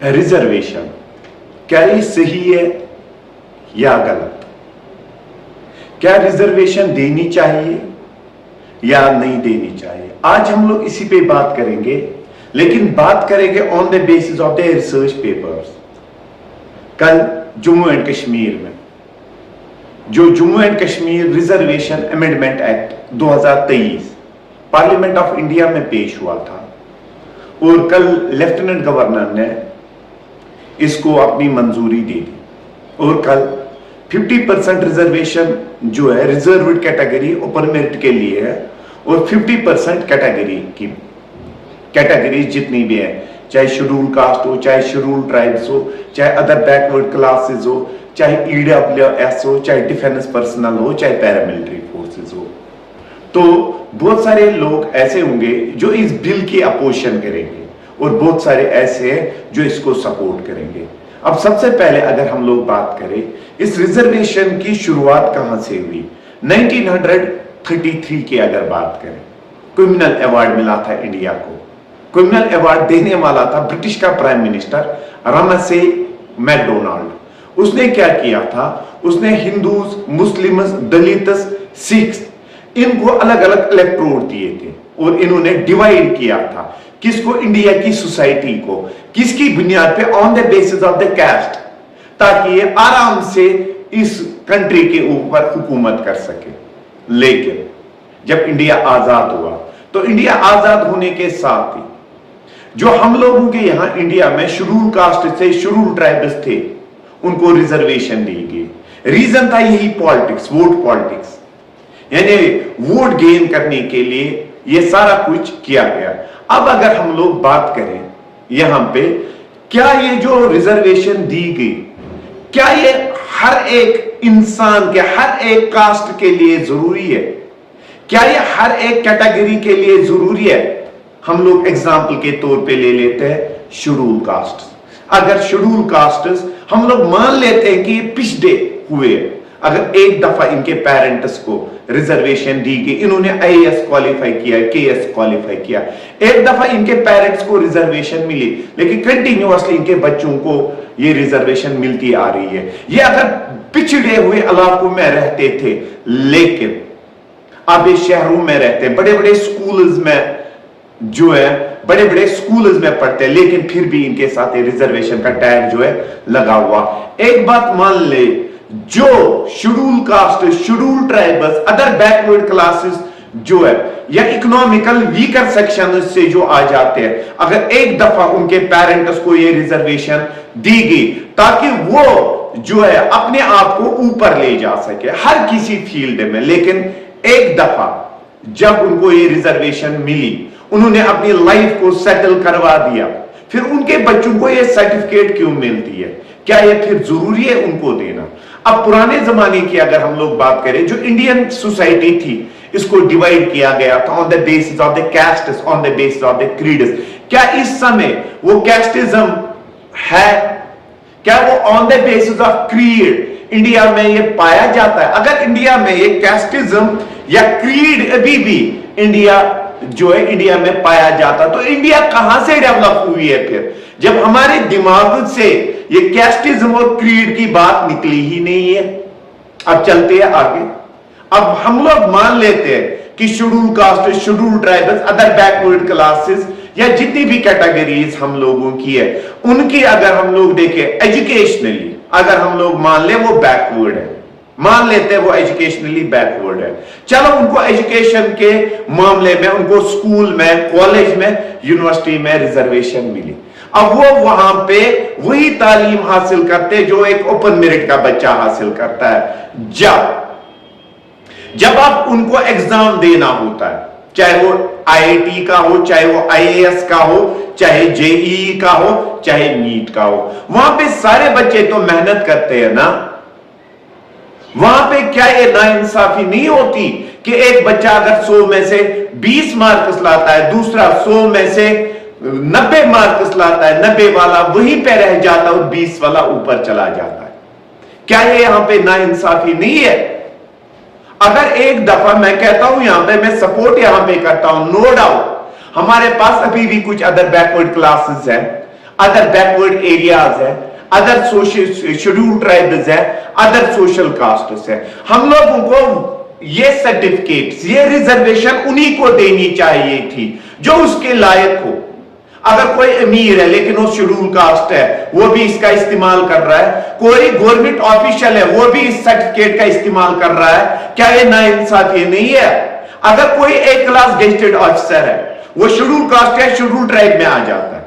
Reservation क्या ये सही है या गलत? क्या रिजर्वेशन देनी चाहिए या नहीं देनी चाहिए? आज हम लोग इसी पे बात करेंगे, लेकिन बात करेंगे on the basis of the research papers. कल जम्मू एंड कश्मीर में जो Jammu and Kashmir reservation amendment act 2023 parliament of India में पेश हुआ था और कल लेफ्टिनेंट गवर्नर ने इसको अपनी मंजूरी दे दी और कल 50% रिजर्वेशन जो है रिजर्व्ड कैटेगरी ओपन मेरिट के लिए है और 50% कैटेगरीज जितनी भी है, चाहे शेड्यूल कास्ट हो, चाहे शेड्यूल ट्राइब्स हो, चाहे अदर बैकवर्ड क्लासेस हो, चाहे ईडब्ल्यूएस हो, चाहे डिफेंस पर्सनल हो, चाहे पैरामिलिट्री फोर्सेस हो। तो बहुत सारे लोग ऐसे होंगे जो इस बिल की अपोजिशन करेंगे और बहुत सारे ऐसे हैं जो इसको सपोर्ट करेंगे। अब सबसे पहले अगर हम लोग बात करें इस रिजर्वेशन की शुरुआत कहां से हुई, 1933 की अगर बात करें, क्रिमिनल अवार्ड मिला था इंडिया को। क्रिमिनल अवार्ड देने वाला था ब्रिटिश का प्राइम मिनिस्टर रमसे मैकडोनाल्ड। उसने क्या किया था, उसने हिंदूज, मुस्लिम्स, दलित्स, सिख्स इनको अलग अलग इलेक्ट्रोड दिए थे और इन्होंने डिवाइड किया था किसको, इंडिया की सोसाइटी को, किसकी बुनियाद पे, on the basis of the caste, ताकि ये आराम से इस कंट्री के ऊपर हुकूमत कर सके। लेकिन जब इंडिया आजाद हुआ तो इंडिया आजाद होने के साथ ही जो हम लोगों के यहां इंडिया में शेड्यूल कास्ट से शेड्यूल ट्राइब्स थे उनको रिजर्वेशन दी गई। रीजन था यही पॉलिटिक्स, वोट पॉलिटिक्स, यानी वोट गेन करने के लिए ये सारा कुछ किया गया। अब अगर हम लोग बात करें यहां पे, क्या ये जो रिजर्वेशन दी गई, क्या ये हर एक इंसान के, हर एक कास्ट के लिए जरूरी है? क्या ये हर एक कैटेगरी के लिए जरूरी है? हम लोग एग्जाम्पल के तौर पे ले लेते हैं शेड्यूल कास्ट। अगर शेड्यूल कास्ट हम लोग मान लेते हैं कि पिछड़े हुए, अगर एक दफा इनके पेरेंट्स को रिजर्वेशन दी गई, इन्होंने आईएएस क्वालिफाई किया, केएस क्वालिफाई किया, एक दफा इनके पेरेंट्स को रिजर्वेशन मिली, लेकिन कंटिन्यूअसली इनके बच्चों को ये रिजर्वेशन मिलती आ रही है। ये अगर पिछड़े हुए इलाकों में रहते थे, लेकिन अब ये शहरों में रहते हैं, बड़े बड़े स्कूल्स में जो है, बड़े बड़े स्कूल्स में पढ़ते हैं, लेकिन फिर भी इनके साथ रिजर्वेशन का टैग जो है लगा हुआ। एक बात मान ले, जो schedule caste, schedule tribes, other backward classes जो है या इकोनॉमिकल वीकर सेक्शन से जो आ जाते हैं, अगर एक दफा उनके पेरेंट्स को ये रिजर्वेशन दी गई ताकि वो जो है अपने आप को ऊपर ले जा सके हर किसी फील्ड में, लेकिन एक दफा जब उनको ये रिजर्वेशन मिली, उन्होंने अपनी लाइफ को सेटल करवा दिया, फिर उनके बच्चों को ये सर्टिफिकेट क्यों मिलती है? क्या ये फिर जरूरी है उनको देना? अब पुराने जमाने की अगर हम लोग बात करें, जो इंडियन सोसाइटी थी, इसको डिवाइड किया गया था on the basis of the castes, on the basis of the creeds. क्या इस समय वो कास्टिज्म है? क्या वो on the basis of creed India में ये पाया जाता है? अगर इंडिया में ये कास्टिज्म या क्रीड अभी भी इंडिया में पाया जाता, तो इंडिया कहां से डेवलप हुई है फिर, जब हमारे दिमाग से ये कास्टिज्म और क्रीड की बात निकली ही नहीं है। अब चलते हैं आगे। अब हम लोग मान लेते हैं कि schedule caste, schedule tribes, other backward classes या जितनी भी कैटेगरीज हम लोगों की है, उनकी अगर हम लोग देखें एजुकेशनली, अगर हम लोग मान ले वो बैकवर्ड है, मान लेते हैं वो एजुकेशनली बैकवर्ड है, चलो उनको एजुकेशन के मामले में उनको स्कूल में, कॉलेज में, यूनिवर्सिटी में रिजर्वेशन मिली। अब वो वहां पे वही तालीम हासिल करते जो एक ओपन मेरिट का बच्चा हासिल करता है। जब अब उनको एग्जाम देना होता है, चाहे वो आईआईटी का हो, चाहे वो आईएएस का हो, चाहे जेईई का हो, चाहे नीट का हो, वहां पे सारे बच्चे तो मेहनत करते हैं ना। वहां पे क्या ये नाइंसाफी नहीं होती कि एक बच्चा अगर 100 में से 20 मार्क्स लाता है, दूसरा 100 में से 90 मार्क्स लाता है, 90 वाला वहीं पे रह जाता है और 20 वाला ऊपर चला जाता है? क्या ये यहां पे नाइंसाफी नहीं है? अगर एक दफा मैं कहता हूं, यहां पे मैं सपोर्ट यहां पे करता हूं, नो डाउट हमारे पास अभी भी कुछ अदर बैकवर्ड क्लासेस हैं, अदर बैकवर्ड एरियाज है, अदर सोशल शेड्यूल्ड ट्राइब्स है, अदर सोशल कास्ट्स है। हम लोगों को ये सर्टिफिकेट, ये रिजर्वेशन उन्हीं को देनी चाहिए थी जो उसके लायक हो। अगर कोई अमीर है लेकिन वो शेड्यूल कास्ट है, वो भी इसका इस्तेमाल कर रहा है, कोई गवर्नमेंट ऑफिशियल है वो भी इस सर्टिफिकेट का इस्तेमाल कर रहा है, क्या ये नाइंसाफी नहीं है? अगर कोई एक क्लास गेस्टेड ऑफिसर है, वो शेड्यूल कास्ट है, शेड्यूल ट्राइब में आ जाता है,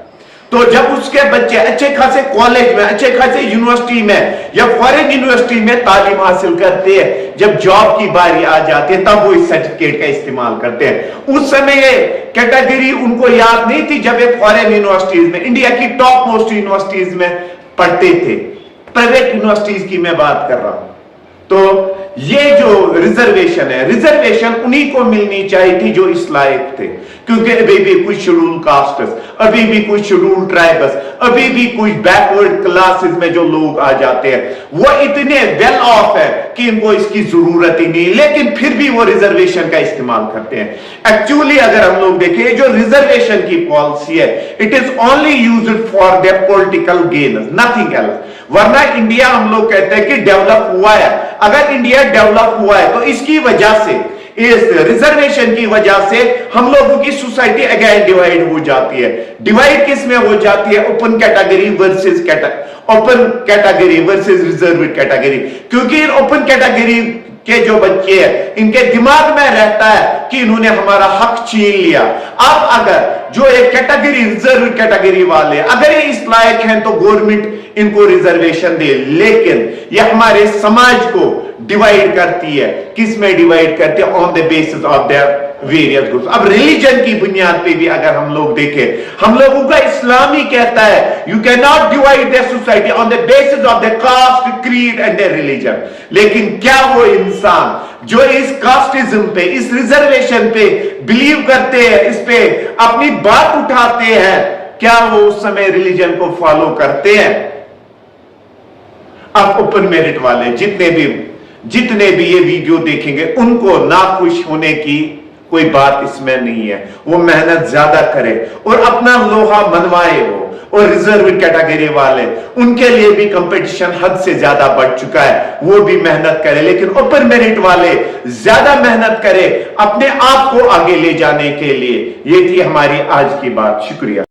तो जब उसके बच्चे अच्छे खासे कॉलेज में, अच्छे खासे यूनिवर्सिटी में या फॉरेन यूनिवर्सिटी में तालीम हासिल करते हैं, जब जॉब की बारी आ जाती है तब वो इस सर्टिफिकेट का इस्तेमाल करते हैं। उस समय ये कैटेगरी उनको याद नहीं थी जब ये फॉरेन यूनिवर्सिटीज में, इंडिया की टॉप मोस्ट यूनिवर्सिटीज में पढ़ते थे। प्राइवेट यूनिवर्सिटीज की मैं बात कर रहा हूं। तो ये जो रिजर्वेशन है, रिजर्वेशन उन्हीं को मिलनी चाहिए थी जो इस लायक थे, क्योंकि अभी भी कुछ शेड्यूल कास्ट्स, अभी भी कुछ शेड्यूल ट्राइब्स, अभी भी कुछ बैकवर्ड क्लासेस में जो लोग आ जाते हैं वो इतने वेल ऑफ है कि इनको इसकी जरूरत ही नहीं, लेकिन फिर भी वो रिजर्वेशन का इस्तेमाल करते हैं। एक्चुअली अगर हम लोग देखें, जो रिजर्वेशन की पॉलिसी है, it is only used for their political gain, nothing else. वरना इंडिया, हम लोग कहते हैं कि डेवलप हुआ है। अगर इंडिया डेवलप हुआ है तो इसकी वजह से, इस रिजर्वेशन की वजह से हम लोगों की सोसाइटी अगेन डिवाइड हो जाती है। डिवाइड किस में हो जाती है? Open category versus open category versus reserve category. क्योंकि ओपन कैटेगरी के जो बच्चे हैं, इनके दिमाग में रहता है कि इन्होंने हमारा हक छीन लिया। अब अगर जो एक कैटेगरी, रिजर्व कैटेगरी वाले, अगर ये इस लायक हैं तो गवर्नमेंट इनको रिजर्वेशन दे, लेकिन ये हमारे समाज को डिवाइड करती है। किस में डिवाइड करती है? On the basis of their various groups. अब रिलीजन की बुनियाद पे भी अगर हम लोग देखें, हम लोगों का इस्लाम ही कहता है you can not divide the society on the basis of the caste, creed and the religion. लेकिन क्या वो इंसान जो इस कास्टिज्म पे, इस रिजर्वेशन पे बिलीव करते हैं, इस पे अपनी बात उठाते हैं, क्या वो उस समय रिलीजन को फॉलो करते हैं? अब ओपन मेरिट वाले जितने भी ये वीडियो देखेंगे, उनको नाखुश होने की कोई बात इसमें नहीं है। वो मेहनत ज्यादा करे और अपना लोहा मनवाए वो। और रिजर्व कैटेगरी वाले, उनके लिए भी कंपटीशन हद से ज्यादा बढ़ चुका है, वो भी मेहनत करे। लेकिन ओपन मेरिट वाले ज्यादा मेहनत करे अपने आप को आगे ले जाने के लिए। ये थी हमारी आज की बात। शुक्रिया।